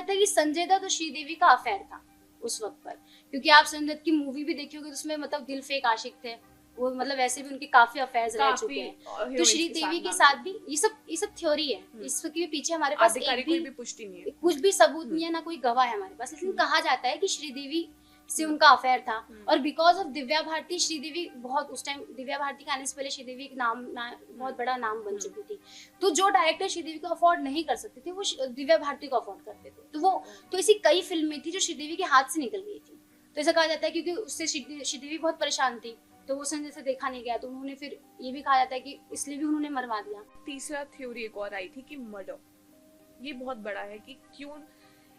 जाता है कि संजय दत्त और श्रीदेवी का अफेयर था उस वक्त पर, क्योंकि आप संजय दत्त की मूवी भी देखी होगी तो उसमें मतलब दिल फेक आशिक थे वो, मतलब वैसे भी उनके काफी अफेयर्स रह चुके हैं। तो श्रीदेवी के साथ भी ये सब थ्योरी है, इसके पीछे हमारे पास एक कोई भी पुष्टि नहीं है, कुछ भी सबूत नहीं है, ना कोई गवाह है हमारे पास, लेकिन कहा जाता है कि श्रीदेवी से उनका अफेयर था। और बिकॉज ऑफ दिव्या भारती, श्रीदेवी बहुत उस टाइम, दिव्या भारती के आने से पहले श्रीदेवी एक बहुत बड़ा नाम बन चुकी थी, तो जो डायरेक्टर श्रीदेवी को अफोर्ड नहीं कर सकते थे वो दिव्या भारती को अफोर्ड करते थे। तो ऐसी कई फिल्में थी जो श्रीदेवी के हाथ से निकल गई थी। तो ऐसा कहा जाता है क्योंकि उससे श्रीदेवी बहुत परेशान थी, तो वो संजय से देखा नहीं गया, तो उन्होंने फिर ये भी कहा जाता है कि इसलिए भी उन्होंने मरवा दिया। तीसरा थ्योरी एक और आई थी कि मर्डर, ये बहुत बड़ा है कि क्यों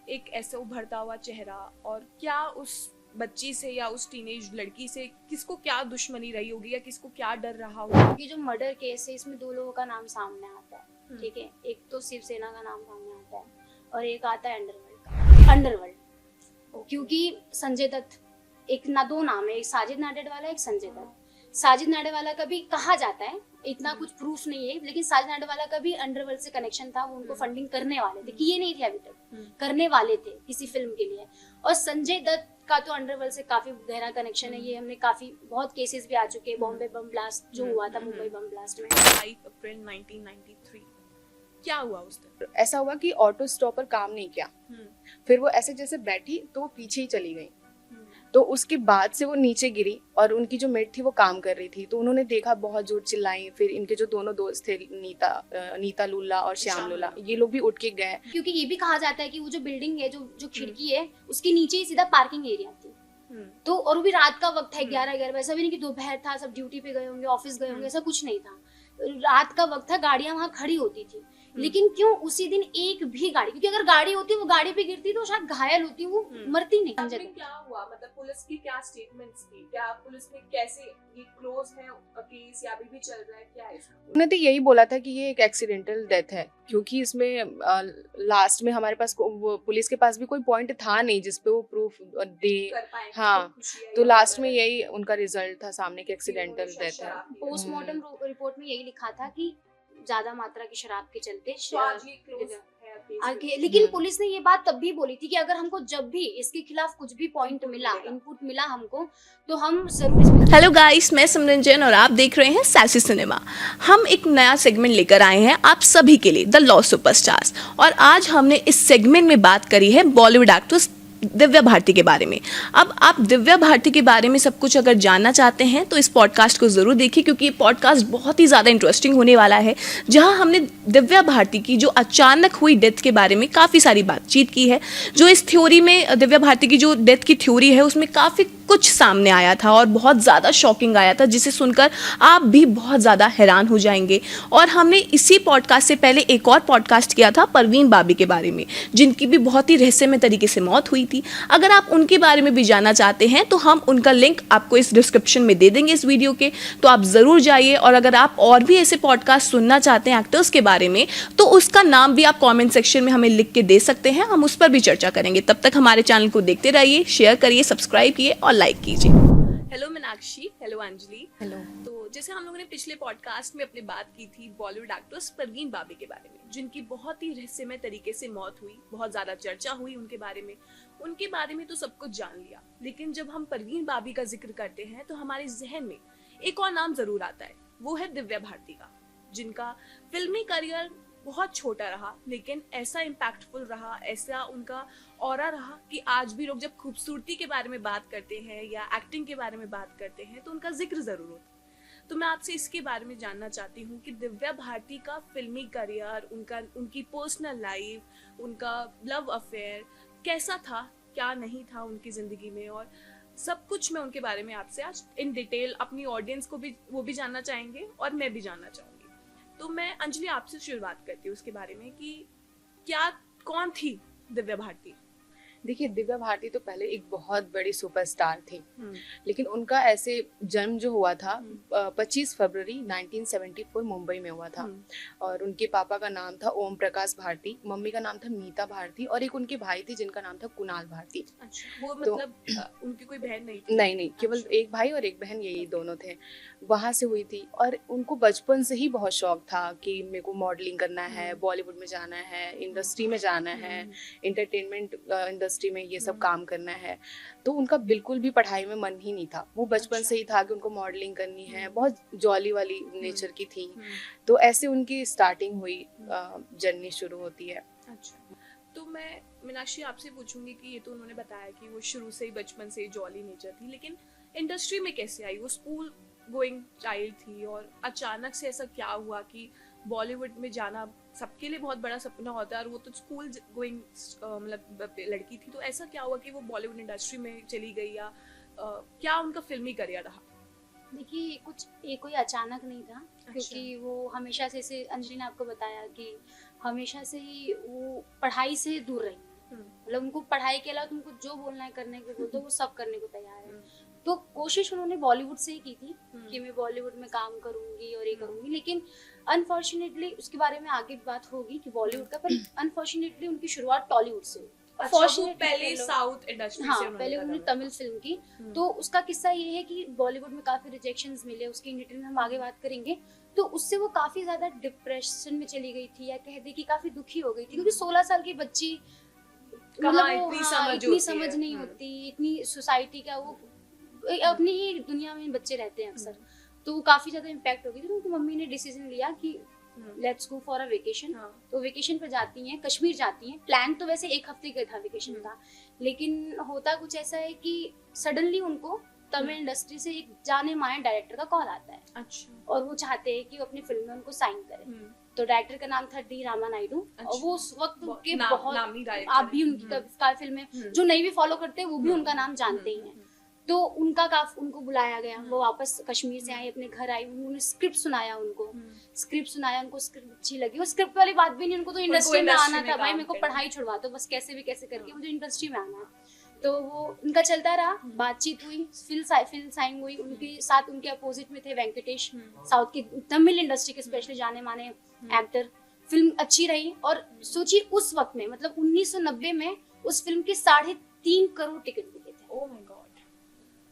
एक ऐसा उभरता हुआ चेहरा, और क्या उस बच्ची से या उस टीनेज लड़की से किसको क्या दुश्मनी रही होगी या किसको क्या डर रहा होगा। ये जो मर्डर केस है इसमें दो लोगों का नाम सामने आता है, ठीक है, एक तो शिवसेना का नाम सामने आता है और एक आता है अंडरवर्ल्ड। क्योंकि संजय दत्त, एक ना दो नाम है, एक साजिद नाडियाडवाला, एक संजय दत्त। साजिद नाडियाडवाला का भी कहा जाता है, इतना कुछ प्रूफ नहीं है, लेकिन साजिद नाडियाडवाला का भी अंडरवर्ल्ड से कनेक्शन था, वो उनको फंडिंग करने वाले थे, कि ये नहीं थे अभी तक, करने वाले थे किसी फिल्म के लिए। और संजय दत्त का तो अंडरवर्ल्ड से काफी गहरा कनेक्शन है, ये हमने काफी बहुत केसेस भी आ चुके हैं। बॉम्बे बम ब्लास्ट जो हुआ था, मुंबई बम ब्लास्ट में 5 अप्रैल 1993 क्या हुआ उस दिन? ऐसा हुआ कि ऑटो स्टॉपर काम नहीं किया, फिर वो ऐसे जैसे बैठी तो वो पीछे ही चली गई, तो उसके बाद से वो नीचे गिरी और उनकी जो मेट थी वो काम कर रही थी, तो उन्होंने देखा, बहुत जोर चिल्लाई। फिर इनके जो दोनों दोस्त थे, नीता लुल्ला और श्याम लुल्ला, ये लोग भी उठ के गए। क्योंकि ये भी कहा जाता है कि वो जो बिल्डिंग है, जो खिड़की है, उसके नीचे ही सीधा पार्किंग एरिया थी। तो और वो भी रात का वक्त है, 11 बजे, ऐसा भी नहीं कि दोपहर था, सब ड्यूटी पे गए होंगे, ऑफिस गए होंगे, ऐसा कुछ नहीं था, रात का वक्त था, गाड़ियां वहां खड़ी होती थी। लेकिन क्यों उसी दिन एक भी गाड़ी, क्योंकि अगर गाड़ी होती वो गाड़ी पे गिरती तो शायद घायल होती, वो मरती नहीं। क्या हुआ, मतलब पुलिस की क्या स्टेटमेंट्स थी, क्या पुलिस ने कैसे, ये क्लोज है केस या अभी भी चल रहा है, क्या है? उन्होंने तो यही बोला था कि ये एक एक्सीडेंटल डेथ है, क्योंकि इसमें लास्ट में हमारे पास पुलिस के पास भी कोई पॉइंट था नहीं जिसपे वो प्रूफ दे। हाँ, तो लास्ट में यही उनका रिजल्ट था सामने कि एक्सीडेंटल डेथ है। पोस्टमार्टम रिपोर्ट में यही लिखा था कि ज्यादा मात्रा की शराब के चलते आगे। लेकिन पुलिस ने ये बात तब भी बोली थी कि अगर हमको जब भी इसके खिलाफ कुछ भी पॉइंट मिला, इनपुट मिला हमको, तो हम जरूर। हेलो गाइस, मैं सिमरन जैन और आप देख रहे हैं सैसी सिनेमा। हम एक नया सेगमेंट लेकर आए हैं आप सभी के लिए, द लॉ सुपरस्टार्स, और आज हमने इस सेगमेंट में बात करी है बॉलीवुड एक्ट्रेस दिव्या भारती के बारे में। अब आप दिव्या भारती के बारे में सब कुछ अगर जानना चाहते हैं तो इस पॉडकास्ट को ज़रूर देखिए, क्योंकि ये पॉडकास्ट बहुत ही ज़्यादा इंटरेस्टिंग होने वाला है, जहां हमने दिव्या भारती की जो अचानक हुई डेथ के बारे में काफ़ी सारी बातचीत की है। जो इस थ्योरी में, दिव्या भारती की जो डेथ की थ्योरी है, उसमें काफ़ी कुछ सामने आया था और बहुत ज़्यादा शॉकिंग आया था, जिसे सुनकर आप भी बहुत ज़्यादा हैरान हो जाएंगे। और हमने इसी पॉडकास्ट से पहले एक और पॉडकास्ट किया था परवीन बाबी के बारे में, जिनकी भी बहुत ही रहस्यमय तरीके से मौत हुई थी। अगर आप उनके बारे में भी जानना चाहते हैं तो हम उनका लिंक आपको इस डिस्क्रिप्शन में दे देंगे इस वीडियो के, तो आप ज़रूर जाइए। और अगर आप और भी ऐसे पॉडकास्ट सुनना चाहते हैं एक्टर्स के बारे में, तो उसका नाम भी आप कॉमेंट सेक्शन में हमें लिख के दे सकते हैं, हम उस पर भी चर्चा करेंगे। तब तक हमारे चैनल को देखते रहिए, शेयर करिए, सब्सक्राइब किए और लाइक कीजिए। Hello Meenakshi, hello Anjali. Hello. तो जैसे हम लोगों ने पिछले पॉडकास्ट में अपनी बात की थी बॉलीवुड एक्ट्रेस परवीन बाबी के बारे में, जिनकी बहुत ही रहस्यमय तरीके से मौत हुई, बहुत ज्यादा चर्चा हुई उनके बारे में तो सब कुछ जान लिया। लेकिन जब हम परवीन बाबी का जिक्र करते हैं तो हमारे जहन में एक और नाम जरूर आता है, वो है दिव्या भारती का, जिनका फिल्मी करियर बहुत छोटा रहा लेकिन ऐसा इम्पैक्टफुल रहा, ऐसा उनका ऑरा रहा कि आज भी लोग जब खूबसूरती के बारे में बात करते हैं या एक्टिंग के बारे में बात करते हैं तो उनका जिक्र जरूर होता है। तो मैं आपसे इसके बारे में जानना चाहती हूँ कि दिव्या भारती का फिल्मी करियर, उनकी पर्सनल लाइफ, उनका लव अफेयर कैसा था, क्या नहीं था उनकी जिंदगी में, और सब कुछ मैं उनके बारे में आपसे आज इन डिटेल अपनी ऑडियंस को भी वो भी जानना चाहेंगे और मैं भी जानना चाहूंगी। तो मैं अंजलि आपसे शुरुआत करती हूँ उसके बारे में कि कौन थी दिव्या भारती? देखिए, दिव्या भारती तो पहले एक बहुत बड़ी सुपरस्टार थी, लेकिन उनका ऐसे जन्म जो हुआ था 25 फरवरी 1974 मुंबई में हुआ था। और उनके पापा का नाम था ओम प्रकाश भारती, मम्मी का नाम था मीता भारती, और एक उनके भाई थे जिनका नाम था कुणाल भारती। अच्छा, वो मतलब उनकी कोई बहन नहीं थी? नहीं, केवल अच्छा। एक भाई और एक बहन, यही दोनों थे। वहां से हुई थी, और उनको बचपन से ही बहुत शौक था कि मेरे को मॉडलिंग करना है, बॉलीवुड में जाना है, इंडस्ट्री में जाना है, एंटरटेनमेंट इंडस्ट्री में ये सब काम करना है। तो उनका बिल्कुल भी पढ़ाई में मन ही नहीं था। वो बचपन से ही था कि उनको मॉडलिंग करनी है, बहुत जॉली वाली नेचर की थी। तो ऐसे उनकी स्टार्टिंग हुई, जर्नी शुरू होती है। अच्छा, तो मैं मीनाक्षी आपसे पूछूंगी कि ये तो उन्होंने बताया कि वो शुरू से ही बचपन से ही जॉली नेचर थी, लेकिन इंडस्ट्री में कैसे आई? वो स्कूल गोइंग चाइल्ड थी और अचानक से ऐसा क्या हुआ कि बॉलीवुड में जाना सबके लिए बहुत बड़ा सपना होता है, और वो तो स्कूल गोइंग मतलब लड़की थी, तो ऐसा क्या हुआ कि वो बॉलीवुड इंडस्ट्री में चली गई, या क्या उनका फिल्मी करियर रहा? देखिए, कुछ ये कोई अचानक नहीं था, क्योंकि वो हमेशा से, जैसे अंजलि ने आपको बताया कि हमेशा से ही वो पढ़ाई से दूर रही। मतलब उनको पढ़ाई के अलावा तुमको जो बोलना है करने को बोलते, वो सब करने को तैयार है। तो कोशिश उन्होंने बॉलीवुड से ही की थी कि मैं बॉलीवुड में काम करूंगी और ये करूंगी, लेकिन अनफॉर्चुनेटली, उसके बारे में आगे बात होगी कि बॉलीवुड का, पर अनफॉर्चुनेटली उनकी शुरुआत टॉलीवुड से हुई। अच्छा, वो पहले साउथ इंडस्ट्री हाँ, से पहले उन्होंने तमिल फिल्म की। तो उसका किस्सा ये है कि बॉलीवुड में काफी रिजेक्शंस मिले, उसकी डिटेल में हम आगे बात करेंगे। तो उससे वो काफी ज्यादा डिप्रेशन में चली गई थी, या कह दे कि काफी दुखी हो गई थी, क्योंकि 16 साल की बच्ची, मतलब इतनी समझ नहीं होती, इतनी सोसाइटी का, वो अपनी ही दुनिया में बच्चे रहते हैं अक्सर। तो वो काफी ज्यादा इम्पैक्ट हो गई थी। तो उनकी मम्मी ने डिसीजन लिया कि let's go for a vacation. तो वेकेशन पे जाती हैं, कश्मीर जाती हैं। प्लान तो वैसे 1 हफ्ते का था वेकेशन का, लेकिन होता कुछ ऐसा है कि सडनली उनको तमिल इंडस्ट्री से एक जाने माने डायरेक्टर का कॉल आता है। अच्छा। और वो चाहते हैं कि वो अपनी फिल्म में उनको साइन करें। तो डायरेक्टर का नाम था डी रामा नायडू। और वो उस वक्त के बहुत, आप भी उनकी काफी फिल्में जो नहीं भी फॉलो करते हैं वो भी उनका नाम जानते ही हैं। तो उनको बुलाया गया, वो वापस कश्मीर से आई, अपने घर आई, उन्होंने स्क्रिप्ट सुनाया उनको, स्क्रिप्ट अच्छी लगी। वो स्क्रिप्ट वाली बात भी नहीं, उनको तो इंडस्ट्री में आना था। भाई मेरे को पढ़ाई छुड़वा दो बस, कैसे भी कैसे करके मुझे इंडस्ट्री में आना है। तो वो उनका चलता रहा, बातचीत हुई, फिल्म साइन हुई। उनके साथ उनके अपोजिट में थे वेंकटेश, साउथ की तमिल इंडस्ट्री के स्पेशली जाने माने एक्टर। फिल्म अच्छी रही, और सोचिए उस वक्त में, मतलब 1990 में उस फिल्म के 3.5 करोड़ टिकट बिके थे। Oh my God.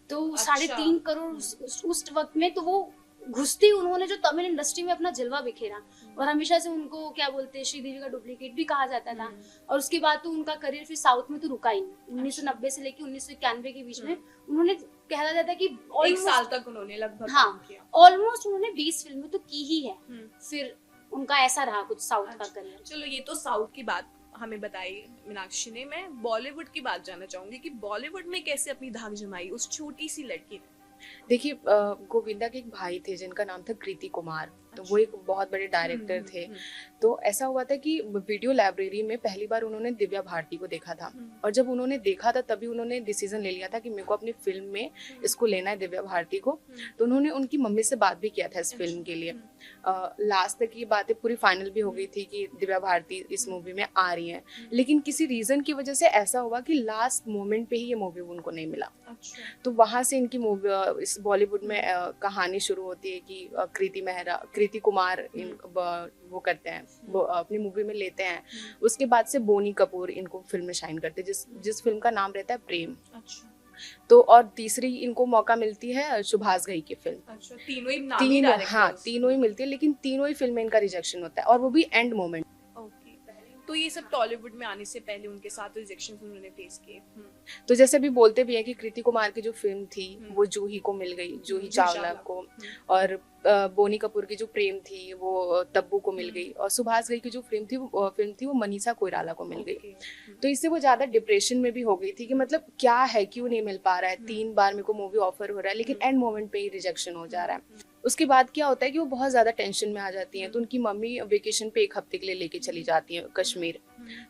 तो 3.5 करोड़ उस वक्त में, तो वो घुसती उन्होंने जो तमिल इंडस्ट्री में अपना जलवा बिखेरा। और हमेशा से उनको क्या बोलते हैं, श्रीदेवी का डुप्लीकेट भी कहा जाता था। और उसके बाद तो उनका करियर फिर साउथ में तो रुका ही नहीं। 1990 से लेके 1991 के बीच में उन्होंने, कहा जाता है कि 1 साल तक उन्होंने लगभग हाँ, काम किया। ऑलमोस्ट उन्होंने 20 फिल्में तो की ही है। फिर उनका ऐसा रहा कुछ साउथ का करियर। चलो, ये तो साउथ की बात हमें बताई मीनाक्षी ने। मैं बॉलीवुड की बात जानना चाहूंगी कि बॉलीवुड में कैसे अपनी धाक जमाई उस छोटी सी लड़की ने। देखिए, गोविंदा के एक भाई थे जिनका नाम था कृति कुमार। तो वो एक बहुत बड़े डायरेक्टर थे। तो ऐसा हुआ था कि वीडियो लाइब्रेरी में पहली बार उन्होंने दिव्या भारती को देखा था। और जब उन्होंने देखा था तभी उन्होंने डिसीजन ले लिया था कि मेरे को अपनी फिल्म में इसको लेना है, दिव्या भारती को। तो उन्होंने उनकी मम्मी से बात भी किया था इस फिल्म के लिए। लास्ट तक ये बातें पूरी फाइनल भी हो गई थी कि दिव्या भारती इस मूवी में आ रही हैं। लेकिन किसी रीजन की वजह से ऐसा हुआ कि लास्ट मोमेंट पे ही ये मूवी उनको नहीं मिला। तो वहां से इनकी मूवी, इस बॉलीवुड में कहानी शुरू होती है कि कृति कुमार वो करते हैं, वो अपनी मूवी में लेते हैं। उसके बाद से बोनी कपूर इनको फिल्म में शाइन करते हैं, जिस फिल्म का नाम रहता है प्रेम। अच्छा। तो और तीसरी इनको मौका मिलती है सुभाष घई की फिल्म। अच्छा, तीनों ही मिलती है, लेकिन तीनों ही फिल्म में इनका रिजेक्शन होता है, और वो भी एंड मोमेंट। तो ये सब टॉलीवुड में आने से पहले उनके साथ रिजेक्शन उन्होंने फेस किए। तो जैसे भी बोलते भी हैं कि कृति कुमार की जो फिल्म थी वो जूही को मिल गई, जूही चावला को। और बोनी कपूर की जो प्रेम थी वो तब्बू को मिल गई। और सुभाष घई की जो फिल्म थी वो मनीषा कोइराला को मिल गई। तो इससे वो ज्यादा डिप्रेशन में भी हो गई थी कि मतलब क्या है, क्यों नहीं मिल पा रहा है। 3 बार मेरे को मूवी ऑफर हो रहा है, लेकिन एंड मोमेंट पे ही रिजेक्शन हो जा रहा है। उसके बाद क्या होता है कि वो बहुत ज्यादा टेंशन में आ जाती हैं। तो उनकी मम्मी वेकेशन पे 1 हफ्ते के लिए लेके चली जाती हैं कश्मीर।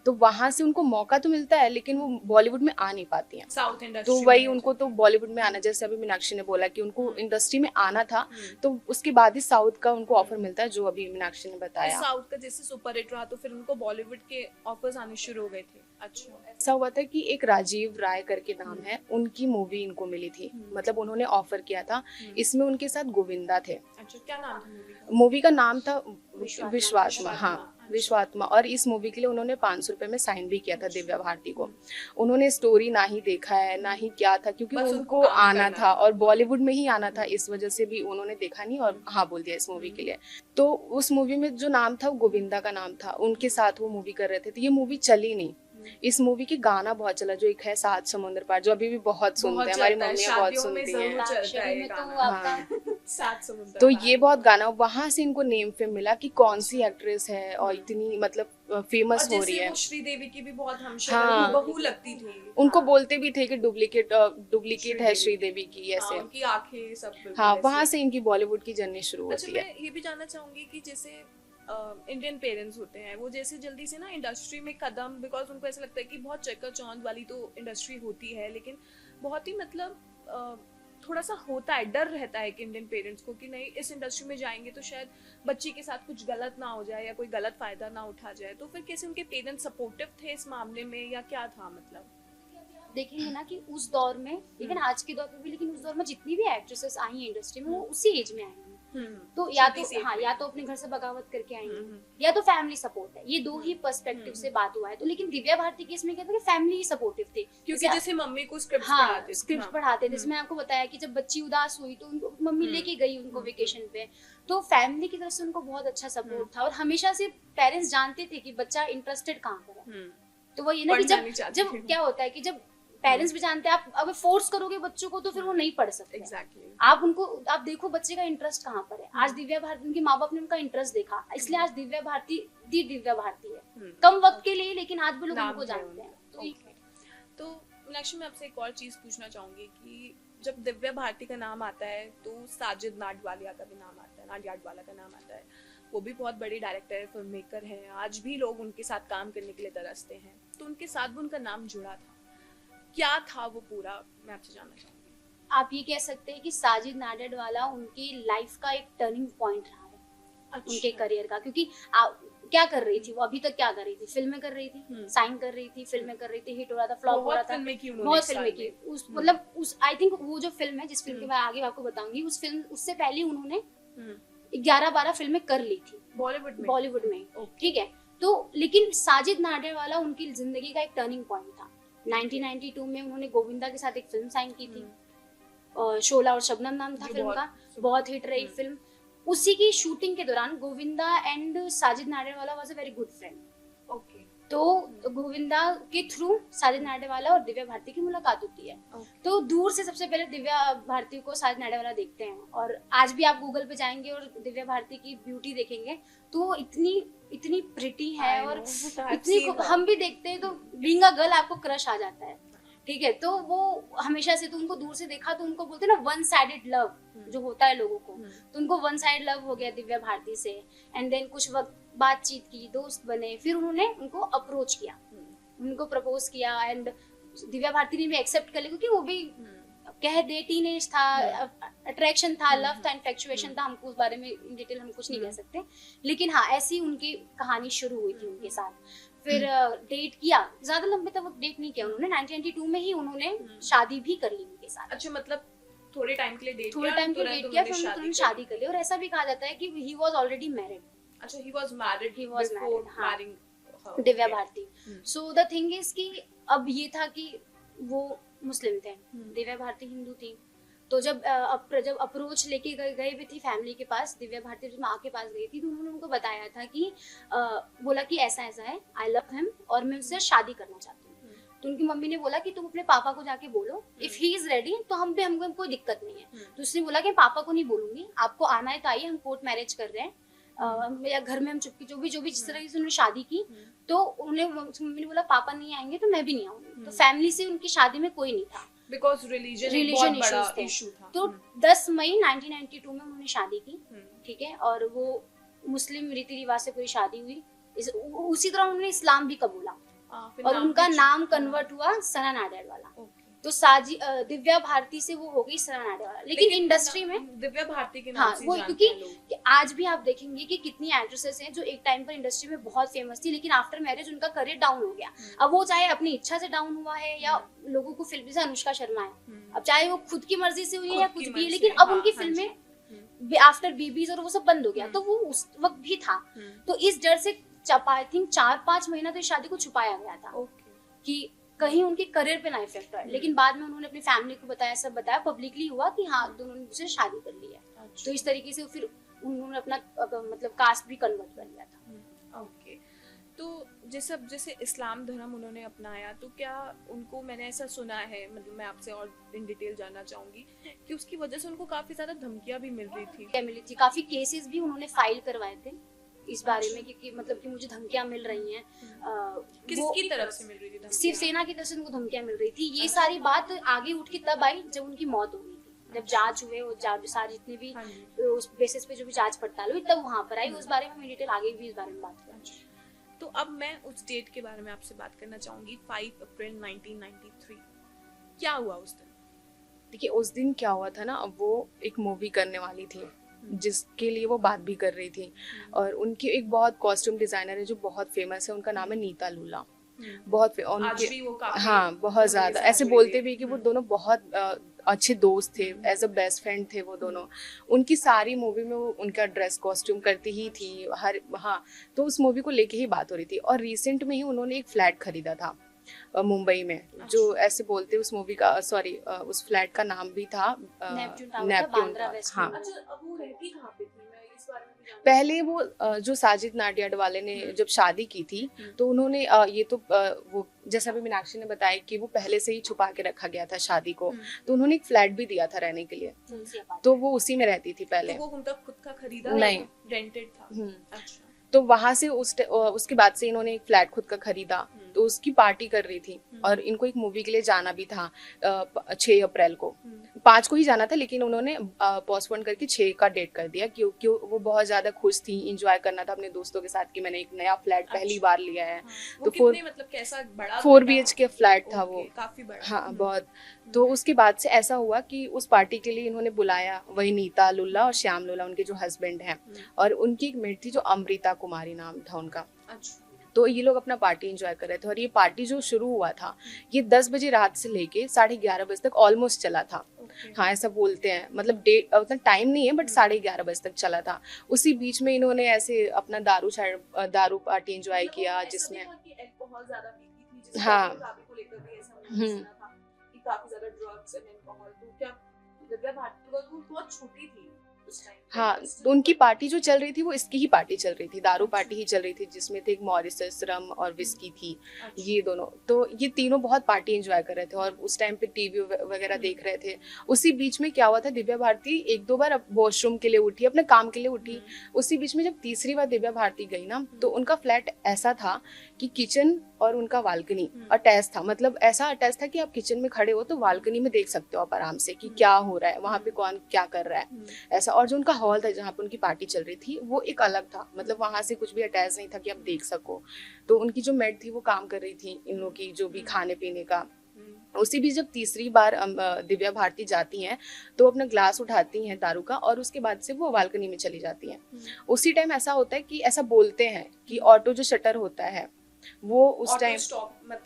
तो वहां से उनको मौका तो मिलता है लेकिन वो बॉलीवुड में आ नहीं पाती हैं। साउथ इंडस्ट्री तो वही उनको तो बॉलीवुड में आना, जैसे अभी मीनाक्षी ने बोला कि उनको इंडस्ट्री में आना था, तो उसके बाद ही साउथ का उनको ऑफर मिलता है, जो अभी मीनाक्षी ने बताया। साउथ का जैसे सुपर हिट रहा तो फिर उनको बॉलीवुड के ऑफर्स आने शुरू हो गए थे। अच्छा, ऐसा हुआ था कि एक राजीव राय करके नाम है, उनकी मूवी इनको मिली थी, मतलब उन्होंने ऑफर किया था। इसमें उनके साथ गोविंदा थे। अच्छा, क्या नाम था मूवी का? मूवी का नाम था विश्वात्मा, हाँ विश्वात्मा। और इस मूवी के लिए उन्होंने 500 रुपए में साइन भी किया था दिव्या भारती को। उन्होंने स्टोरी ना ही देखा है ना ही क्या था, क्योंकि बस उनको काम आना करना था और बॉलीवुड में ही आना था, इस वजह से भी उन्होंने देखा नहीं और हाँ बोल दिया इस मूवी के लिए। तो उस मूवी में जो नाम था वो गोविंदा का नाम था, उनके साथ वो मूवी कर रहे थे। तो ये मूवी चली नहीं। इस मूवी की गाना बहुत चला, जो एक है सात समुंदर पार, जो अभी भी बहुत सुनते हैं, हमारी मम्मियाँ बहुत सुनती हैं। चलता है ये तो गाना। आपका सात समुंदर तो पार। ये बहुत गाना, वहां से इनको नेम फेम मिला कि कौन सी एक्ट्रेस है और इतनी मतलब फेमस और हो रही जैसे है। वो श्रीदेवी की भी बहुत हाँ। हमशक्ल बहू लगती थी। उनको बोलते भी थे कि डुप्लीकेट है श्रीदेवी की, हाँ, ऐसे। उनकी आंखें सब बिल्कुल हाँ, ऐसे। वहां से इनकी बॉलीवुड की जर्नी शुरू अच्छा, होती है। मैं ये भी जानना चाहूंगी कि जैसे इंडियन पेरेंट्स होते हैं, वो जैसे जल्दी से ना इंडस्ट्री में कदम, बिकॉज उनको ऐसा लगता है कि बहुत चकाचौंध वाली तो इंडस्ट्री होती है, लेकिन बहुत ही मतलब थोड़ा सा होता है, डर रहता है कि इंडियन पेरेंट्स को कि नहीं इस इंडस्ट्री में जाएंगे तो शायद बच्चे के साथ कुछ गलत ना हो जाए या कोई गलत फायदा ना उठा जाए। तो फिर कैसे उनके पेरेंट्स सपोर्टिव थे इस मामले में या क्या था? मतलब देखेंगे ना कि उस दौर में, लेकिन आज के दौर में भी, लेकिन उस दौर में जितनी भी एक्ट्रेसेस आई हैं इंडस्ट्री में वो उसी एज में आई हैं। तो या तो हाँ, या तो अपने घर से बगावत करके आई हैं, या तो फैमिली सपोर्ट है। ये दो ही पर्सपेक्टिव से बात हुआ है। तो लेकिन दिव्या भारती केस में क्या था कि फैमिली ही सपोर्टिव थी, क्योंकि जैसे मम्मी को स्क्रिप्ट हाँ पढ़ाते थे। स्क्रिप्ट पढ़ाते थे। जिसमें आपको बताया कि जब बच्ची उदास हुई तो उनको मम्मी लेके गई उनको वेकेशन पे, तो फैमिली की तरफ से उनको बहुत अच्छा सपोर्ट था। और हमेशा से पेरेंट्स जानते थे कि बच्चा इंटरेस्टेड कहाँ पर है। तो वो ये ना कि पढ़ना नहीं चाहते जब क्या होता है कि जब पेरेंट्स भी जानते हैं, आप अगर फोर्स करोगे बच्चों को तो फिर वो नहीं पढ़ सकते। एग्जैक्टली। आप देखो बच्चे का इंटरेस्ट कहाँ पर है। आज दिव्या भारती, उनके माँ बाप ने उनका इंटरेस्ट देखा, इसलिए आज दिव्या भारती है। कम वक्त के लिए, लेकिन आज भी लोग नाम उनको है जानते हैं। उनका। Okay. तो मीनाक्षी, मैं आपसे एक और चीज पूछना चाहूंगी कि जब दिव्या भारती का नाम आता है तो साजिद नाडियाडवाला का भी नाम आता है, नाडियाडवाला का नाम आता है। वो भी बहुत बड़ी डायरेक्टर है, फिल्म मेकर है। आज भी लोग उनके साथ काम करने के लिए तरसते हैं। तो उनके साथ भी उनका नाम जुड़ा था, क्या था वो पूरा, मैं आपसे जानना चाहूंगी। आप ये कह सकते हैं कि साजिद नाडियाडवाला उनकी लाइफ का एक टर्निंग पॉइंट रहा है। उनके करियर का, क्योंकि क्या कर रही थी वो अभी तक? क्या कर रही थी? फिल्में कर रही थी, साइन कर रही थी, फिल्में कर रही थी, हिट हो रहा था, फ्लॉप हो रहा था, बहुत फिल्में की। उस मतलब उस आई थिंक वो जो फिल्म है, जिस फिल्म के मैं आगे आपको बताऊंगी, उस फिल्म उससे पहले उन्होंने 11-12 फिल्में कर ली थी बॉलीवुड में। ठीक है, तो लेकिन साजिद नाडियाडवाला उनकी जिंदगी का एक टर्निंग पॉइंट था। 1992 में उन्होंने गोविंदा के साथ एक फिल्म साइन की थी, शोला और शबनम नाम था फिल्म का, बहुत हिट रही फिल्म। उसी की शूटिंग के दौरान Govinda and Sajid Nadiadwala was a very good friend. Okay. तो गोविंदा के थ्रू साजिद नाडियाडवाला और दिव्या भारती की मुलाकात होती है। तो दूर से सबसे पहले दिव्या भारती को साजिद नाडियाडवाला देखते हैं। और आज भी आप गूगल पे जाएंगे और दिव्या भारती की ब्यूटी देखेंगे तो वो इतनी प्रिटी है और इतनी हम भी देखते हैं तो बीइंग अ गर्ल आपको क्रश आ जाता है। ठीक है, तो वो हमेशा से, तो उनको दूर से देखा तो उनको बोलते हैं ना वन साइडेड लव जो होता है लोगों को, तो उनको वन साइड लव हो गया दिव्या भारती से। एंड देन कुछ वक्त बातचीत की, दोस्त बने, फिर उन्होंने उनको अप्रोच किया, उनको प्रपोज किया। एंड दिव्या भारती ने भी एक्सेप्ट कर लिया, क्योंकि वो भी कह दे टीनेज था, अट्रैक्शन था, लव था, इन्फेक्चुएशन था। हमको उस बारे में इन डिटेल हम कुछ नहीं कह सकते, लेकिन हाँ ऐसी उनकी कहानी शुरू हुई थी उनके साथ। फिर डेट किया, ज्यादा लंबे तक डेट नहीं किया उन्होंने। 1992 में ही उन्होंने शादी भी कर ली उनके साथ। अच्छा, मतलब थोड़े टाइम के लिए डेट किया, फिर उन्होंने शादी कर ली। और ऐसा भी कहा जाता है कि ही वाज ऑलरेडी मैरिड। अच्छा, he was married हाँ, marrying her. Divya Okay. Bharati. So the thing is कि अब ये था कि वो मुस्लिम थे, दिव्या भारती हिंदू थी। तो जब अप्रोच लेके गए भी थी फैमिली के पास, दिव्या भारती जब माँ के पास गई थी तो उन्होंने उनको बताया था कि बोला कि ऐसा ऐसा है, आई लव हिम और मैं उससे शादी करना चाहती हूँ। तो उनकी मम्मी ने बोला कि तुम अपने पापा को जाके बोलो, इफ ही इज रेडी तो हमको कोई दिक्कत नहीं है। तो उसने बोला कि पापा को नहीं बोलूंगी, आपको आना है तो आइए, हम कोर्ट मैरिज कर रहे हैं या घर में हम चुपके जो भी जिस तरह से उन्होंने शादी की। तो उन्हें मम्मी ने बोला पापा नहीं आएंगे तो मैं भी नहीं आऊंगी। तो फैमिली से उनकी शादी में कोई नहीं था, बिकॉज रिलीजन इश्यूज थे। तो 10 मई 1992 में उन्होंने शादी की। ठीक है, और वो मुस्लिम रीति रिवाज से पूरी शादी हुई। उसी तरह उन्होंने इस्लाम भी कबूला फिर और उनका भी- नाम कन्वर्ट हुआ सना नाडियाड वाला। ओके। तो दिव्या भारती से वो हो गई सना नाडियाड वाला। लेकिन इंडस्ट्री में दिव्या भारती के नाम हाँ से वो, जानते क्योंकि हैं लोग। कि आज भी आप देखेंगे कि कितनी एक्ट्रेसेस हैं जो एक टाइम पर इंडस्ट्री में बहुत फेमस थी, लेकिन आफ्टर मैरिज उनका करियर डाउन हो गया। अब वो चाहे अपनी इच्छा से डाउन हुआ है या लोगों को फिल्म, जैसे अनुष्का शर्मा है, अब चाहे वो खुद की मर्जी से हुई है या खुद कुछ की भी है, मर्जी लेकिन है, अब उनकी हाँ, फिल्में आफ्टर बेबीज और वो सब बंद हो गया, तो वो उस वक्त भी था। तो इस डर से आई थिंक 4-5 महीना तो इस शादी को छुपाया गया था ओके। कि कहीं उनके करियर पे ना इफेक्ट आए। लेकिन बाद में उन्होंने अपनी फैमिली को बताया, सब बताया, पब्लिकली हुआ कि हाँ दोनों ने दूसरे शादी कर ली है। अच्छा। तो इस तरीके से फिर उन्होंने अपना मतलब कास्ट भी कन्वर्ट कर लिया था। ओके। तो जैसे इस्लाम धर्म उन्होंने अपनाया, तो क्या उनको, मैंने ऐसा सुना है, मतलब मैं आपसे और इन डिटेल जानना चाहूंगी कि उसकी वजह से उनको काफी ज्यादा धमकियां भी मिल रही थी। क्या मिली थी, काफी केसेस भी उन्होंने फाइल करवाए थे इस बारे में, क्योंकि मतलब कि मुझे धमकियां मिल रही हैं। किसकी तरफ से मिल रही थी धमकियां? शिवसेना की तरफ से उनको धमकियां मिल रही थी। ये सारी बात आगे उठ के तब आई जब उनकी मौत हो गई थी, जब जांच हुए और सारी जितनी भी हाँ जी। उस बेसिस पे जो भी जांच पड़ताल हुई तब वहां पर आई। उस बारे में डिटेल आगे भी इस बारे में बात करेंगे। तो अब मैं उस डेट के बारे में आपसे बात करना चाहूंगी, 5 अप्रैल 1993। क्या हुआ उस दिन? देखिए उस दिन क्या हुआ था ना, अब वो एक मूवी करने वाली थी जिसके लिए वो बात भी कर रही थी, और उनकी एक बहुत कॉस्ट्यूम डिजाइनर है जो बहुत फेमस है, उनका नाम है नीता लूला। बहुत आज उनके भी वो काफी हाँ बहुत ज्यादा ऐसे बोलते भी कि वो दोनों बहुत अच्छे दोस्त थे, एज अ बेस्ट फ्रेंड थे वो दोनों। उनकी सारी मूवी में वो उनका ड्रेस कॉस्ट्यूम करती ही थी हर, हाँ। तो उस मूवी को लेके ही बात हो रही थी, और रिसेंट में ही उन्होंने एक फ्लैट खरीदा था मुंबई में, जो ऐसे बोलते उस मूवी का, सॉरी उस फ्लैट का नाम भी था नेपच्यून टावर था, नेपच्यून बांद्रा था, वेस्ट हाँ। में। अच्छा, अब वो रहती कहाँ पे थी? मैं इस बारे में भी जानना पहले वो जो साजिद नाडियाड वाले ने जब शादी की थी, तो उन्होंने ये तो वो जैसा भी मीनाक्षी ने बताया कि वो पहले से ही छुपा के रखा गया था शादी को, तो उन्होंने एक फ्लैट भी दिया था रहने के लिए, तुलसी अपार्टमेंट। तो वो उसी में रहती थी पहले। तो वो उनका खुद का खरीदा नहीं। रेंटेड था? हम्म। अच्छा। तो वहां से उसके बाद से इन्होंने एक फ्लैट खुद का खरीदा, तो उसकी पार्टी कर रही थी, और इनको एक मूवी के लिए जाना भी था 6 अप्रैल को। 5 को ही जाना था, लेकिन उन्होंने पोस्टपोन करके 6 का डेट कर दिया, क्योंकि वो बहुत ज्यादा खुश थी, एंजॉय करना था अपने दोस्तों के साथ कि मैंने एक नया फ्लैट पहली बार लिया है। वो तो कितने, मतलब कैसा बड़ा 4 था? BHK फ्लैट था वो, ओके, काफी बड़ा। हाँ बहुत। तो उसके बाद से ऐसा हुआ कि उस पार्टी के लिए इन्होंने बुलाया वही नीता लुल्ला और श्याम लुल्ला, उनके जो हस्बैंड हैं, और उनकी एक मेट थी जो अमृता कुमारी नाम था उनका। अच्छा। तो ये लोग अपना पार्टी एंजॉय कर रहे थे, और ये पार्टी जो शुरू हुआ था ये 10 बजे रात से लेके 11:30 बजे तक ऑलमोस्ट चला था। हाँ ऐसा बोलते हैं, मतलब डेट उतना टाइम नहीं है, बट 11:30 बजे तक चला था। उसी बीच में इन्होंने ऐसे अपना दारू पार्टी एंजॉय किया, जिसमें अल्कोहल ज्यादा पीती थी, जिससे हाँ। भाभी को लेकर भी ऐसा मैंने सुना था कि काफी ज्यादा ड्रग्स एंड अल्कोहल। तो क्या दिव्या भारती वो बहुत छोटी थी उस टाइम? हाँ, तो उनकी पार्टी जो चल रही थी वो इसकी ही पार्टी चल रही थी, दारू पार्टी ही चल रही थी, जिसमें थे एक मॉरिसस, रम और विस्की थी, ये दोनों। तो ये तीनों बहुत पार्टी एंजॉय कर रहे थे, और उस टाइम पे टीवी वगैरह देख रहे थे। उसी बीच में क्या हुआ था, दिव्या भारती 1-2 बार वॉशरूम के लिए उठी, अपने काम के लिए उठी। उसी बीच में जब तीसरी बार दिव्या भारती गई ना, तो उनका फ्लैट ऐसा था कि किचन और उनका बालकनी अटैच था, मतलब ऐसा अटैच था कि आप किचन में खड़े हो तो बालकनी में देख सकते हो आप आराम से कि क्या हो रहा है वहाँ पे, कौन क्या कर रहा है, ऐसा। और जो उनका हॉल था जहाँ पे उनकी पार्टी चल रही थी वो एक अलग था, मतलब वहां से कुछ भी अटैच नहीं था कि आप देख सको। तो उनकी जो मेड थी वो काम कर रही थी इन लोगों की जो भी खाने पीने का। उसी बीच जब तीसरी बार दिव्या भारती जाती हैं तो अपना ग्लास उठाती हैं दारू का, और उसके बाद से वो बालकनी में चली जाती हैं। उसी टाइम ऐसा होता है कि ऐसा बोलते हैं कि ऑटो जो शटर होता है वो उस टाइम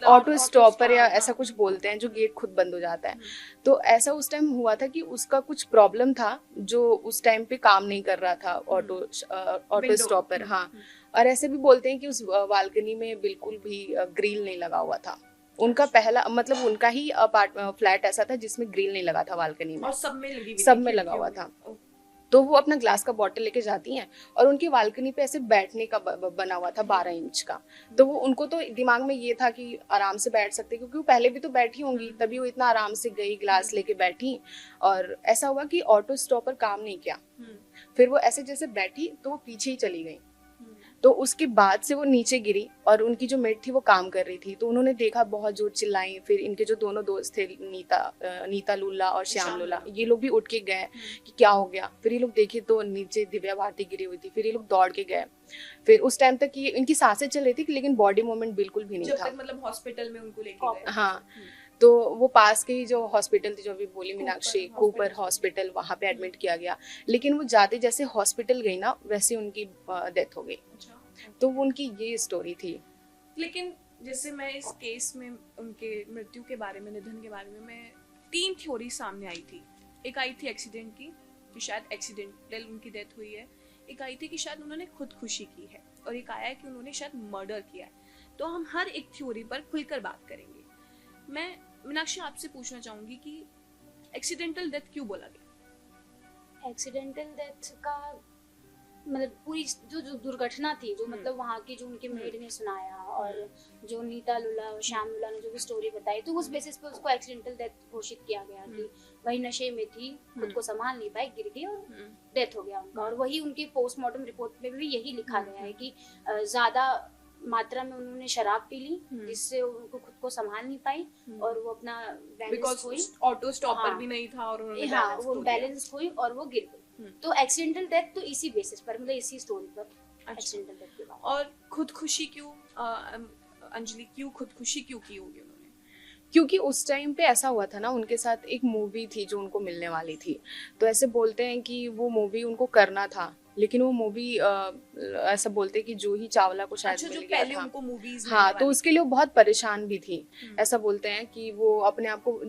ऑटो स्टॉपर या ऐसा कुछ बोलते हैं, जो गेट खुद बंद हो जाता है। तो ऐसा उस टाइम हुआ था कि उसका कुछ प्रॉब्लम था जो उस टाइम पे काम नहीं कर रहा था, ऑटो स्टॉपर। हाँ, और ऐसे भी बोलते हैं कि उस बालकनी में बिल्कुल भी ग्रिल नहीं लगा हुआ था। उनका पहला, मतलब उनका ही फ्लैट ऐसा था जिसमें ग्रिल नहीं लगा था बालकनी में, और सब में लगा हुआ था। तो वो अपना ग्लास का बॉटल लेके जाती हैं, और उनकी बालकनी पे ऐसे बैठने का बना हुआ था 12 इंच का। तो वो उनको तो दिमाग में ये था कि आराम से बैठ सकते, क्योंकि वो पहले भी तो बैठी होंगी, तभी वो इतना आराम से गई, ग्लास लेके बैठी। और ऐसा हुआ कि ऑटो स्टॉपर काम नहीं किया, फिर वो ऐसे जैसे बैठी तो वो पीछे ही चली गई। तो उसके बाद से वो नीचे गिरी, और उनकी जो मेट थी वो काम कर रही थी, तो उन्होंने देखा, बहुत जोर चिल्लाई। फिर इनके जो दोनों दोस्त थे नीता लुल्ला और श्याम लुल्ला, ये लोग भी उठ के गए कि क्या हो गया। फिर ये लोग देखे तो नीचे दिव्या भारती गिरी हुई थी। फिर ये लोग दौड़ के गए, फिर उस टाइम तक ये इनकी सांसें चल रही थी लेकिन बॉडी मूवमेंट बिल्कुल भी नहीं जब था। तक मतलब हॉस्पिटल में उनको लेके गए। हाँ, तो वो पास के ही जो हॉस्पिटल थी, जो अभी बोली मीनाक्षी, कूपर हॉस्पिटल, वहाँ पे एडमिट किया गया। लेकिन वो जाते जैसे हॉस्पिटल गई ना, वैसे उनकी डेथ हो गई। अच्छा। तो वो उनकी ये स्टोरी थी। लेकिन जैसे मैं इस केस में उनके मृत्यु के बारे में, निधन के बारे में, मैं 3 थ्योरी सामने आई थी। एक आई थी एक्सीडेंट की, कि शायद एक्सीडेंटल उनकी डेथ हुई है। एक आई थी कि शायद उन्होंने खुदकुशी की है, और एक आया है कि उन्होंने शायद मर्डर किया है। तो हम हर एक थ्योरी पर खुलकर बात करेंगे। मैं मीनाक्षी आपसे पूछना चाहूंगी कि एक्सीडेंटल डेथ क्यों बोला गया? एक्सीडेंटल डेथ का मतलब पूरी जो दुर्घटना थी, जो मतलब वहाँ की जो उनके मेड ने सुनाया, और जो नीता लुला और श्याम लुला ने जो भी स्टोरी बताई, तो उस बेसिस पे उसको एक्सीडेंटल डेथ घोषित किया गया कि वही नशे में थी, खुद को संभाल नहीं पाई, गिर गई और डेथ हो गया उनका। और वही उनकी पोस्टमार्टम रिपोर्ट में भी यही लिखा गया है कि ज्यादा मात्रा में उन्होंने शराब पी ली, जिससे उनको खुद को संभाल नहीं पाई, और वो अपना बैलेंस खोई, ऑटो स्टॉपर हाँ, भी नहीं था, और उन्होंने वो बैलेंस खोई और वो गिर गई। तो एक्सीडेंटल डेथ तो इसी बेसिस पर, मतलब इसी स्टोरी पर एक्सीडेंटल डेथ के बाद। और खुदकुशी क्यों, अंजलि क्यों खुदकुशी क्यों की होगी उन्होंने? क्योंकि उस टाइम पे ऐसा हुआ था ना, उनके साथ एक मूवी थी जो उनको मिलने वाली थी। तो ऐसे बोलते हैं कि वो मूवी उनको करना था, लेकिन वो मूवी ऐसा बोलते हैं कि जूही चावला को शायद मिल गया था। उनको मूवीज, हाँ, तो उसके लिए वो बहुत परेशान भी थी। ऐसा बोलते हैं कि वो अपने आप को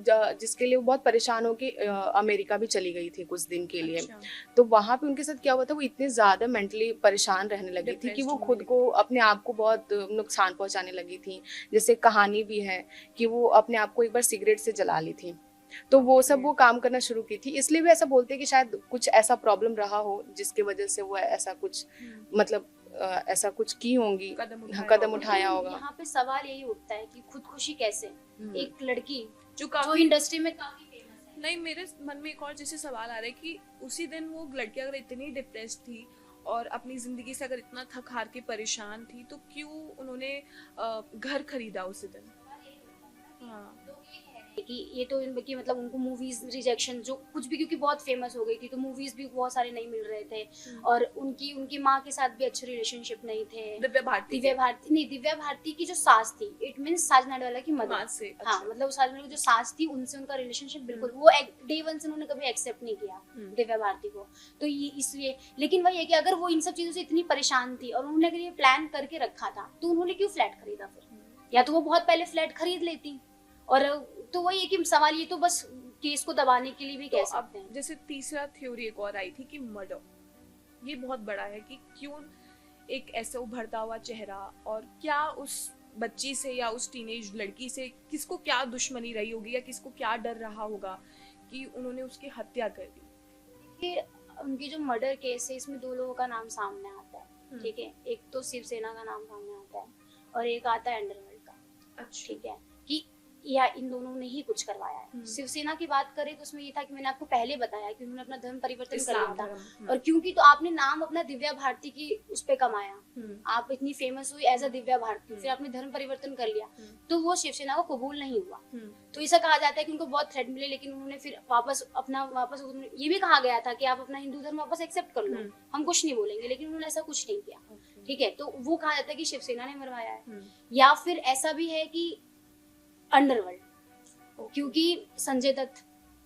जिसके लिए वो बहुत परेशान होके अमेरिका भी चली गई थी कुछ दिन के लिए। अच्छा। तो वहाँ पे उनके साथ क्या हुआ था, वो इतने ज्यादा मेंटली परेशान रहने लगी थी कि वो खुद को, अपने आप को बहुत नुकसान पहुंचाने लगी थी। जैसे कहानी भी है कि वो अपने आप को एक बार सिगरेट से जला ली थी। तो वो सब वो काम करना शुरू की थी। इसलिए भी ऐसा बोलते हैं कि शायद कुछ ऐसा प्रॉब्लम रहा हो जिसके वजह से वो ऐसा कुछ मतलब ऐसा कुछ की होंगी, कदम उठाया होगा। यहाँ पे सवाल यही उठता है कि खुदकुशी कैसे, एक लड़की जो इंडस्ट्री में काफी फेमस है। नहीं, मेरे मन में एक और जैसे सवाल आ रहा है कि उसी दिन वो लड़की अगर इतनी डिप्रेस्ड थी और अपनी जिंदगी से अगर इतना थक हार के परेशान थी, तो क्यों उन्होंने घर खरीदा उसी दिन? हाँ, कि ये तो इनकी मतलब उनको मूवीज रिजेक्शन जो कुछ भी, क्योंकि बहुत फेमस हो गई थी तो मूवीज भी बहुत सारे नहीं मिल रहे थे, और उनकी माँ के साथ भी अच्छे रिलेशनशिप नहीं थे। दिव्या भारती की जो सास थी, इट मींस साजिद नाडियाडवाला की मदर से। अच्छा। हाँ, मतलब साजिद नाडियाडवाला की जो सास थी, उनसे उनका रिलेशनशिप बिल्कुल वो डे वन से उन्होंने कभी एक्सेप्ट नहीं किया दिव्या भारती को। तो ये इसलिए, लेकिन वही है कि अगर वो इन सब चीजों से इतनी परेशान थी और उन्होंने अगर ये प्लान करके रखा था, तो उन्होंने क्यों फ्लैट खरीदा फिर? या तो वो बहुत पहले फ्लैट खरीद लेती। और तो वही है कि सवाल ये तो बस केस को दबाने के लिए भी कह सकते हैं। जैसे तीसरा थ्योरी एक और आई थी कि मर्डर, ये बहुत बड़ा है कि क्यों एक ऐसा उभरता हुआ चेहरा, और क्या उस बच्ची से या उस टीनेज लड़की से किसको क्या दुश्मनी रही होगी, या किसको क्या डर रहा होगा कि उन्होंने उसकी हत्या कर दी? उनकी जो मर्डर केस है, इसमें 2 लोगों का नाम सामने आता है, ठीक है। एक तो शिवसेना का नाम सामने आता है, और एक आता है अंडरवर्ल्ड का। अच्छा। ठीक है, कि या इन दोनों ने ही कुछ करवाया है। शिवसेना की बात करें तो उसमें ये था कि मैंने आपको पहले बताया कि उन्होंने अपना धर्म परिवर्तन कर लिया था, और क्योंकि तो आपने नाम अपना दिव्या भारती की उस पे कमाया, आप इतनी फेमस हुई एज अ दिव्या भारती, फिर आपने धर्म परिवर्तन कर लिया, तो वो शिवसेना को कबूल नहीं हुआ। तो ऐसा कहा जाता है कि उनको बहुत थ्रेट मिले, लेकिन उन्होंने फिर वापस ये भी कहा गया था कि आप अपना हिंदू धर्म वापस एक्सेप्ट कर लो, हम कुछ नहीं बोलेंगे, लेकिन उन्होंने ऐसा कुछ नहीं किया। ठीक है, तो वो कहा जाता है कि शिवसेना ने मरवाया है। या फिर ऐसा भी है कि अंडरवर्ल्ड, क्योंकि संजय दत्त,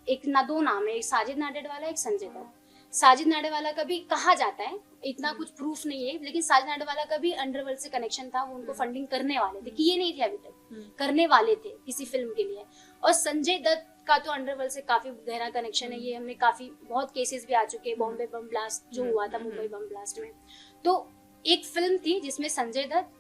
एक ना 2 नाम है, एक साजिद नाडियाडवाला, एक संजय दत्त। साजिद नाडियाडवाला का भी कहा जाता है, इतना कुछ प्रूफ नहीं है, लेकिन साजिद नाडियाडवाला का भी अंडरवर्ल्ड से कनेक्शन था। वो उनको फंडिंग करने वाले थे, किए नहीं थे अभी तक, करने वाले थे किसी फिल्म के लिए। और संजय दत्त का तो अंडरवर्ल्ड से काफी गहरा कनेक्शन है। ये हमने काफी बहुत केसेस भी आ चुके हैं, बॉम्बे बम ब्लास्ट जो हुआ था, मुंबई बम ब्लास्ट में। तो एक फिल्म थी जिसमें संजय दत्त,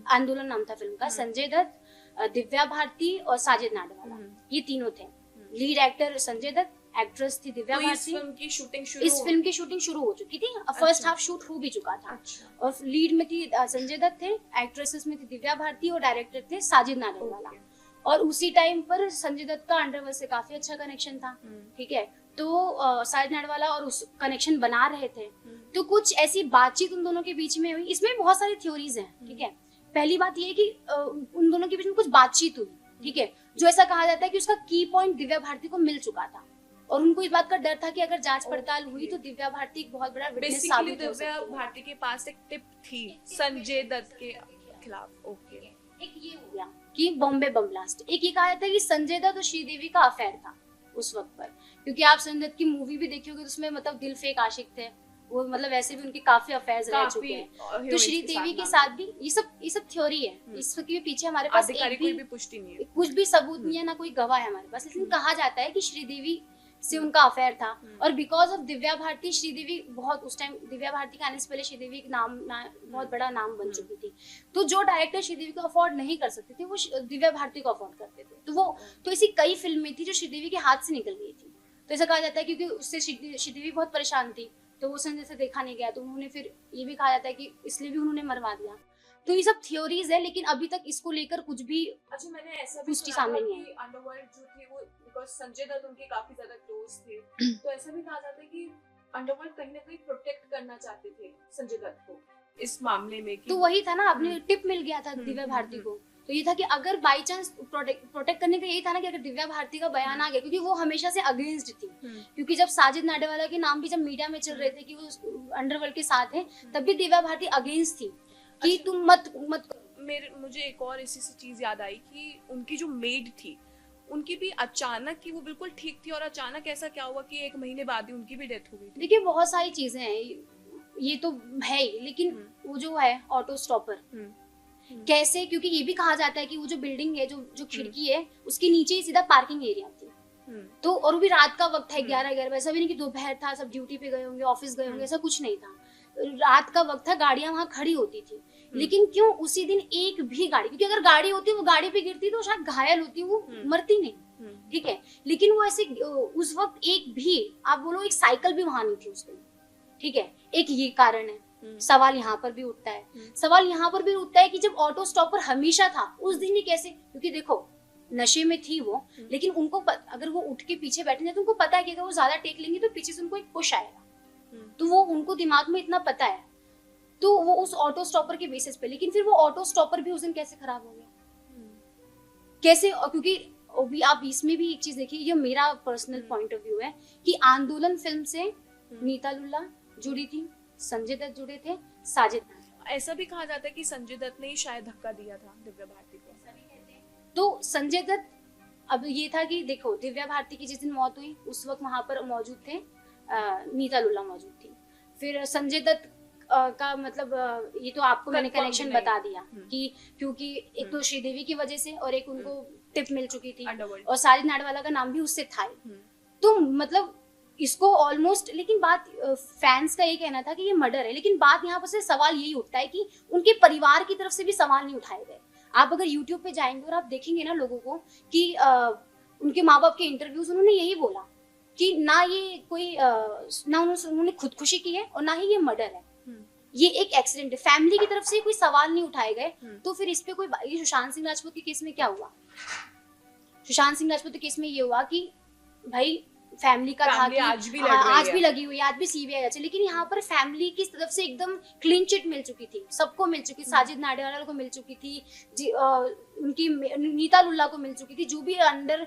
आंदोलन नाम था फिल्म का, संजय दत्त, दिव्या भारती और साजिद नाडियाडवाला, ये तीनों थे। Lead actor Sanjay Dutt, actress थी दिव्या भारती। इस फिल्म की शूटिंग शुरू हो चुकी थी, फर्स्ट हाफ शूट हो भी चुका था। और लीड में थी संजय दत्त थे, एक्ट्रेसेस में थी दिव्या भारती, और डायरेक्टर थे साजिद नाडियाडवाला। और उसी टाइम पर संजय दत्त का अंडरवर्ल्ड से काफी अच्छा कनेक्शन था। ठीक है, तो साजिद नाडियाडवाला और उस कनेक्शन बना रहे थे, तो कुछ ऐसी बातचीत उन दोनों के बीच में हुई। इसमें बहुत सारी थ्योरीज हैं। ठीक है, पहली बात ये है कि उन दोनों के बीच में कुछ बातचीत हुई। ठीक है, जो ऐसा कहा जाता है कि उसका की पॉइंट दिव्या भारती को मिल चुका था। और उनको इस बात का डर था कि अगर जांच पड़ताल हुई तो दिव्या भारती एक बहुत बड़ा विटनेस बेसिकली साबित हो दिव्या सकती है। भारती के पास एक टिप थी संजय दत्त के खिलाफ। ओके, एक ये हो गया कि बॉम्बे बम ब्लास्ट, एक ये कहा जाता है कि संजय दत्त और श्रीदेवी का अफेयर था उस वक्त पर, क्योंकि आप संजय दत्त की मूवी भी देखी होगी तो उसमें मतलब दिल फेक आशिक थे वो, मतलब वैसे भी उनके काफी अफेयर्स रह चुके हैं। तो श्रीदेवी के साथ भी ये सब थ्योरी है, इसके पीछे हमारे पास आधिकारिक एक कोई भी भी पुष्टि नहीं है। कुछ भी सबूत नहीं है, ना कोई गवाह है हमारे पास, लेकिन कहा जाता है कि श्रीदेवी से उनका अफेयर था। और बिकॉज ऑफ दिव्या भारती, श्रीदेवी बहुत उस टाइम दिव्या भारती के आने से पहले श्रीदेवी एक बहुत बड़ा नाम बन चुकी थी। तो जो डायरेक्टर श्रीदेवी को अफोर्ड नहीं कर सकते थे वो दिव्या भारती को अफोर्ड करते थे। तो ऐसी कई फिल्में थी जो श्रीदेवी के हाथ से निकल गई थी। तो ऐसा कहा जाता है क्योंकि उससे श्रीदेवी बहुत परेशान थी, तो वो संजय से देखा नहीं गया, तो उन्होंने फिर ये भी कहा जाता है कि इसलिए भी उन्होंने मरवा दिया। तो ये सब थ्योरीज है, लेकिन अभी तक इसको लेकर कुछ भी अच्छा, मैंने ऐसा भी पुष्टि सुना सामने था नहीं कि अंडरवर्ल्ड जो थे वो बिकॉज संजय दत्त उनके काफी ज्यादा क्लोज थे, तो ऐसा भी कहा जाता है कि अंडरवर्ल्ड कहीं ना कहीं प्रोटेक्ट करना चाहते थे संजय दत्त को इस मामले में कि तो वही था ना, आपने टिप मिल गया था दिव्या भारती को। तो ये था कि अगर बाई चांस प्रोटेक्ट करने का यही था ना कि अगर दिव्या भारती का बयान आ गया, क्योंकि वो हमेशा से अगेंस्ट थी, क्योंकि जब साजिद नाडेवाला के नाम भी जब मीडिया में चल रहे थे कि वो अंडरवर्ल्ड के साथ हैं, तब भी दिव्या भारती अगेंस्ट थी कि तुम मत मुझे एक और इसी से चीज याद आई कि उनकी जो मेड थी उनकी भी अचानक की वो बिल्कुल ठीक थी और अचानक ऐसा क्या हुआ कि 1 महीने बाद ही उनकी भी डेथ हो गई थी। देखिए बहुत सारी चीजें हैं, ये तो है ही, लेकिन वो जो है ऑटो स्टॉपर कैसे, क्योंकि ये भी कहा जाता है कि वो जो बिल्डिंग है, जो खिड़की है, उसके नीचे ही सीधा पार्किंग एरिया थी। तो और वो भी रात का वक्त है, 11 बजे, ऐसा भी नहीं कि दोपहर था, सब ड्यूटी पे गए होंगे, ऑफिस गए होंगे, ऐसा कुछ नहीं था। रात का वक्त था, गाड़ियां वहां खड़ी होती थी, लेकिन क्यों उसी दिन एक भी गाड़ी, क्योंकि अगर गाड़ी होती वो गाड़ी पे गिरती तो शायद घायल होती, वो मरती नहीं, ठीक है, लेकिन वो ऐसे उस वक्त एक भी, आप बोलो एक साइकिल भी वहां नहीं थी उस दिन, ठीक है, एक ये कारण है। सवाल यहाँ पर भी उठता है, सवाल यहाँ पर भी उठता है कि जब ऑटो स्टॉपर हमेशा था, उस दिन ही कैसे, क्योंकि देखो नशे में थी वो, लेकिन उनको अगर वो उठ के पीछे बैठे तो उनको पता है कि अगर वो ज्यादा टेक लेंगे तो पीछे से उनको एक पुश आएगा, तो वो उनको दिमाग में इतना पता है, तो वो उस ऑटो स्टॉपर के बेसिस पे, लेकिन फिर वो ऑटो स्टॉपर भी उस दिन कैसे खराब हो गया, कैसे, क्योंकि अभी आप इसमें भी एक चीज देखिए, ये मेरा पर्सनल पॉइंट ऑफ व्यू है कि आंदोलन फिल्म से नीता लुल्ला जुड़ी थी, संजय दत्त जुड़े थे, साजिद नाडेवाला। ऐसा भी कहा जाता है कि संजय दत्त ने ही शायद धक्का दिया था दिव्या भारती को। तो संजय दत्त, अब ये था कि देखो दिव्या भारती की जिस दिन मौत हुई उस वक्त वहां पर मौजूद थे नीता लुल्ला मौजूद थी, फिर संजय दत्त का मतलब ये तो आपको मैंने कनेक्शन बता दिया कि क्योंकि एक तो श्रीदेवी की वजह से और एक उनको टिप मिल चुकी थी, और साजिद नाडेवाला का नाम भी उससे था ही। तो मतलब इसको ऑलमोस्ट, लेकिन बात फैंस का ये कहना था कि ये मर्डर है, लेकिन बात यहाँ पर से सवाल यही उठता है कि उनके परिवार की तरफ से भी सवाल नहीं उठाए गए। आप अगर YouTube पे जाएंगे और आप देखेंगे ना लोगों को कि उनके माँ बाप के इंटरव्यूज, उन्होंने यही बोला कि ना ये कोई ना उन्होंने खुदकुशी की है और ना ही ये मर्डर है, ये एक एक्सीडेंट है। फैमिली की तरफ से कोई सवाल नहीं उठाए गए, तो फिर इस पे कोई, ये सुशांत सिंह राजपूत के केस में क्या हुआ, सुशांत सिंह राजपूत के केस में ये हुआ कि भाई फैमिली का था कि आज भी लगी हुई है, आज भी सीबीआई जांच, लेकिन यहाँ पर फैमिली की तरफ से एकदम क्लीन चिट मिल चुकी थी, सबको मिल चुकी, साजिद नाडेवाला को मिल चुकी थी, उनकी नीता लुल्ला को मिल चुकी थी, जो भी अंडर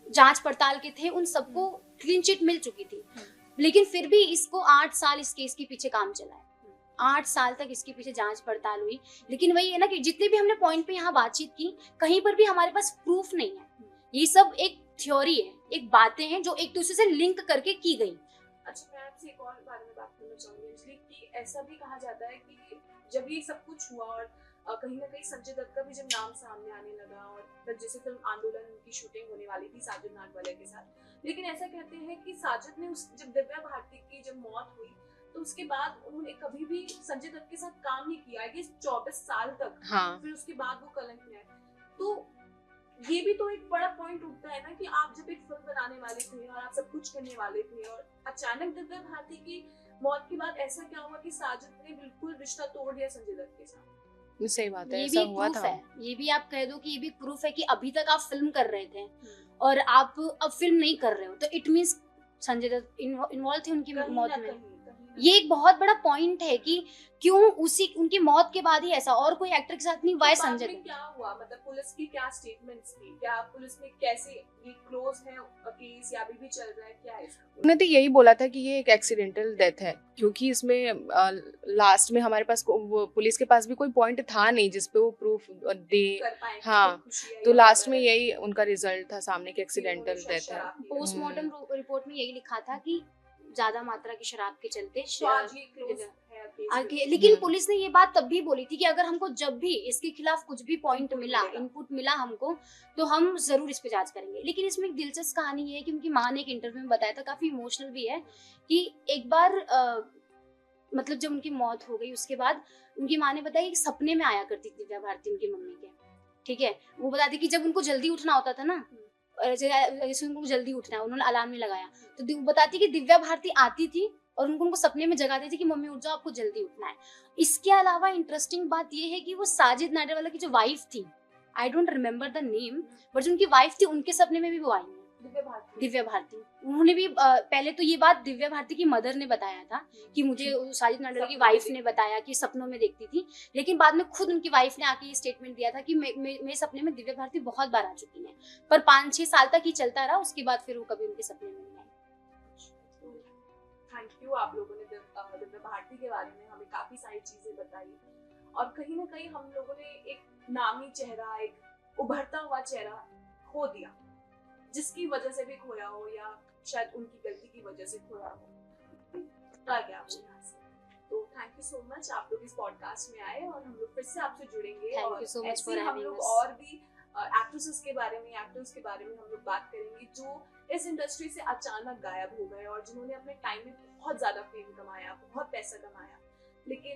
जांच पड़ताल के थे उन सबको क्लीन चिट मिल चुकी थी, लेकिन फिर भी इसको 8 साल इस केस के पीछे काम चला है, 8 साल तक इसके पीछे जांच पड़ताल हुई, लेकिन वही है ना कि जितने भी हमने पॉइंट पे यहाँ बातचीत की, कहीं पर भी हमारे पास प्रूफ नहीं है, ये सब एक थ्योरी है, एक बातें हैं जो एक दूसरे से लिंक करके की गई। अच्छा, मैं आपसे एक और बारे में बात करना चाहूंगी, इसलिए कि ऐसा भी कहा जाता है कि जब ये सब कुछ हुआ और कहीं ना कहीं संजय दत्त का भी जब नाम सामने आने लगा और तब जैसे फिल्म आंदोलन की शूटिंग होने वाली थी साजिद नाडवाला के साथ, लेकिन ऐसा कहते हैं कि साजिद ने जब दिव्या भारती की जब मौत हुई तो उसके बाद उन्होंने कभी भी संजय दत्त के साथ काम नहीं किया, ये 24 साल तक। हाँ। फिर उसके बाद वो कलंक में आए, तो ये भी तो एक बड़ा पॉइंट उठता है ना कि आप जब एक फिल्म बनाने वाले थे और आप सब कुछ करने वाले थे और अचानक दिव्या भारती की मौत के बाद ऐसा क्या हुआ कि साजिद ने बिल्कुल रिश्ता तोड़ दिया संजय दत्त के साथ। सही बात है, ये ऐसा भी हुआ प्रूफ था। है, ये भी आप कह दो कि ये भी प्रूफ है कि अभी तक आप फिल्म कर रहे थे और आप अब फिल्म नहीं कर रहे हो, तो it means Sanjay Dutt involve थे उनकी मौत में। ये एक बहुत बड़ा पॉइंट है कि क्यों उसी उनकी मौत के बाद ही ऐसा, और कोई एक्टर के साथ नहीं, वाई तो बाद संजय में दत्त। क्या हुआ, मतलब पुलिस की क्या स्टेटमेंट्स थी, क्या पुलिस ने कैसे, ये क्लोज है केस या अभी भी चल रहा है, क्या है इसका? उन्होंने तो यही बोला था कि ये एक एक्सीडेंटल डेथ है, क्योंकि इसमें लास्ट में हमारे पास वो पुलिस के पास भी कोई पॉइंट था नहीं जिसपे वो प्रूफ दे। कर पाए हाँ, खुशी है तो या लास्ट में वगैरह? यही उनका रिजल्ट था सामने कि एक्सीडेंटल उन्होंने डेथ है। शराब पी। पोस्टमार्टम रिपोर्ट में यही लिखा था कि ज्यादा मात्रा की शराब के चलते तो आज ये क्लोज है केस आगे, लेकिन पुलिस ने ये बात तब भी बोली थी कि अगर हमको जब भी इसके खिलाफ कुछ भी पॉइंट Input मिला, मिलेगा। इनपुट मिला हमको, तो हम जरूर इस पे जांच करेंगे। लेकिन इसमें एक दिलचस्प कहानी ये है कि उनकी माँ ने एक इंटरव्यू में बताया था, काफी इमोशनल भी है, कि एक बार मतलब जब उनकी मौत हो गई उसके बाद उनकी माँ ने बताया कि सपने में आया करती थी दिव्या भारती उनकी मम्मी के, ठीक है। वो बताती कि जब उनको जल्दी उठना होता था ना, जैसे उनको जल्दी उठना है, उन्होंने अलार्म नहीं लगाया, तो बताती कि दिव्या भारती आती थी और उनको सपने में जगाती थी कि मम्मी उठ जाओ, आपको जल्दी उठना है। इसके अलावा इंटरेस्टिंग बात ये है कि वो साजिद नाडियाडवाला की जो वाइफ थी, I don't remember the name, but जो उनकी वाइफ थी उनके सपने में भी वो आई है, दिव्या भारती। उन्होंने भी पहले तो ये बात दिव्या भारती की मदर ने बताया था कि मुझे साजिद नाडियाडवाला की वाइफ ने बताया कि सपनों में देखती थी, लेकिन बाद में खुद उनकी वाइफ ने आके ये स्टेटमेंट दिया था कि मेरे सपने में दिव्या भारती बहुत बार आ चुकी है, पर 5-6 साल तक ही चलता रहा, उसके बाद फिर वो कभी उनके सपने में नहीं आई। थैंक यू, आप लोगों ने दिव्या भारती के बारे में हमें काफी सारी चीजें बताई, और कहीं ना कहीं हम लोगों ने एक नामी चेहरा, एक उभरता हुआ चेहरा खो दिया, जिसकी वजह से भी खोया हो या शायद उनकी गलती की वजह से खोया हो, क्या हो यहाँ से। तो थैंक यू सो मच, आप लोग इस पॉडकास्ट में आए और हम लोग फिर से आपसे जुड़ेंगे। Thank और you so much ऐसे for हम having लोग us. और भी एक्ट्रेसेस के बारे में, एक्टर्स के बारे में हम लोग बात करेंगे जो इस इंडस्ट्री से अचानक गायब हो गए और जिन्होंने अपने टाइम में बहुत ज्यादा फेम कमाया, बहुत पैसा कमाया, लेकिन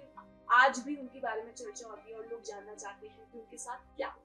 आज भी उनके बारे में चर्चा होती है और लोग जानना चाहते हैं कि उनके साथ क्या हुआ।